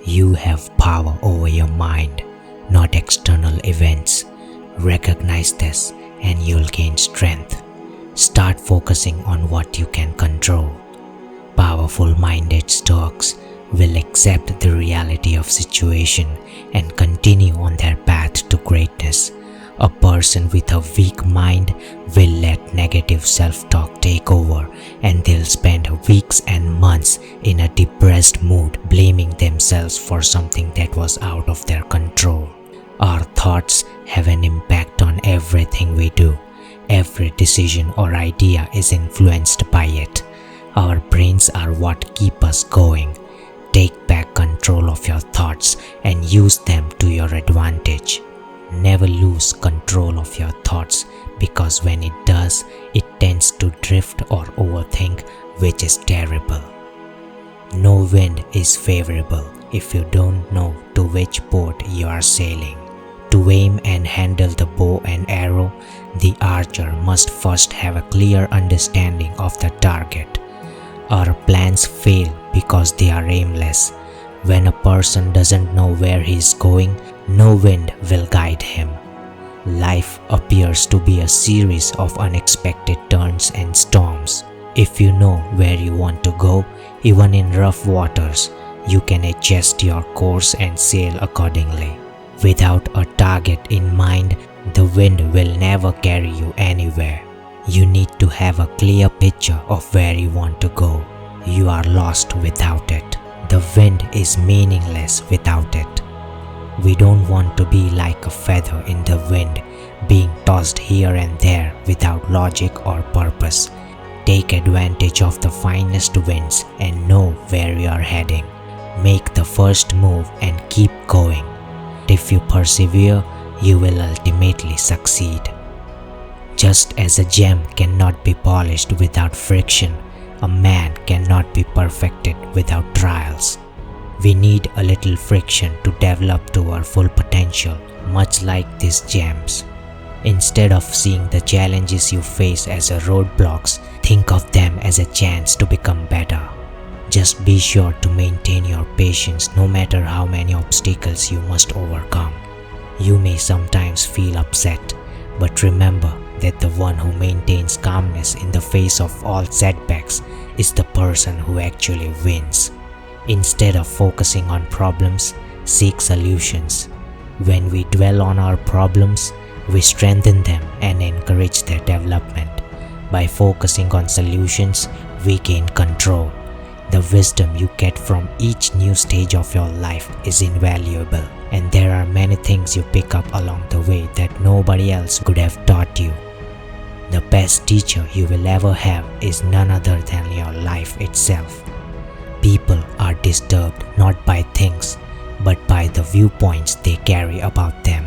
You have power over your mind, not external events. Recognize this and you'll gain strength. Start focusing on what you can control. Powerful-minded Stoics will accept the reality of situation and continue on their path to greatness. A person with a weak mind will let negative self-talk take over, and they'll spend weeks and months in a depressed mood blaming themselves for something that was out of their control. Our thoughts have an impact on everything we do. Every decision or idea is influenced by it. Our brains are what keep us going. Take back control of your thoughts and use them to your advantage. Never lose control of your thoughts, because when it does, it tends to drift or overthink, which is terrible. No wind is favorable if you don't know to which port you are sailing. To aim and handle the bow and arrow, the archer must first have a clear understanding of the target. Our plans fail because they are aimless. When a person doesn't know where he is going, no wind will guide him. Life appears to be a series of unexpected turns and storms. If you know where you want to go, even in rough waters, you can adjust your course and sail accordingly. Without a target in mind, the wind will never carry you anywhere. You need to have a clear picture of where you want to go. You are lost without it. The wind is meaningless without it. We don't want to be like a feather in the wind, being tossed here and there without logic or purpose. Take advantage of the finest winds and know where you are heading. Make the first move and keep going. If you persevere, you will ultimately succeed. Just as a gem cannot be polished without friction, a man cannot be perfected without trials. We need a little friction to develop to our full potential, much like these gems. Instead of seeing the challenges you face as roadblocks, think of them as a chance to become better. Just be sure to maintain your patience no matter how many obstacles you must overcome. You may sometimes feel upset, but remember that the one who maintains calmness in the face of all setbacks is the person who actually wins. Instead of focusing on problems, seek solutions. When we dwell on our problems, we strengthen them and encourage their development. By focusing on solutions, we gain control. The wisdom you get from each new stage of your life is invaluable, and there are many things you pick up along the way that nobody else could have taught you. The best teacher you will ever have is none other than your life itself. People are disturbed not by things, but by the viewpoints they carry about them.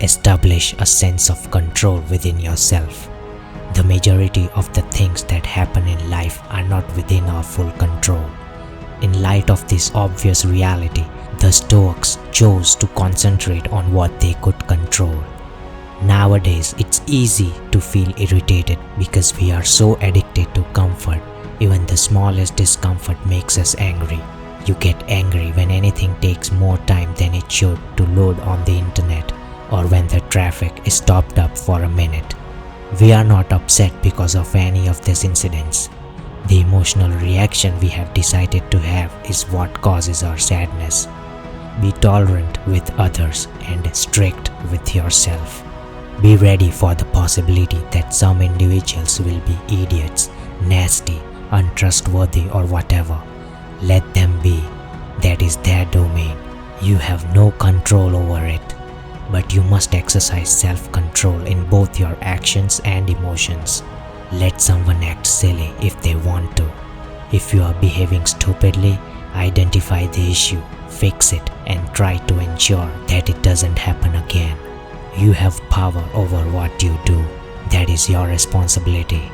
Establish a sense of control within yourself. The majority of the things that happen in life are not within our full control. In light of this obvious reality, the Stoics chose to concentrate on what they could control. Nowadays, it's easy to feel irritated because we are so addicted to comfort. Even the smallest discomfort makes us angry. You get angry when anything takes more time than it should to load on the internet, or when the traffic is stopped up for a minute. We are not upset because of any of these incidents. The emotional reaction we have decided to have is what causes our sadness. Be tolerant with others and strict with yourself. Be ready for the possibility that some individuals will be idiots, nasty, untrustworthy, or whatever. Let them be. That is their domain. You have no control over it. But you must exercise self-control in both your actions and emotions. Let someone act silly if they want to. If you are behaving stupidly, identify the issue, fix it, and try to ensure that it doesn't happen again. You have power over what you do. That is your responsibility.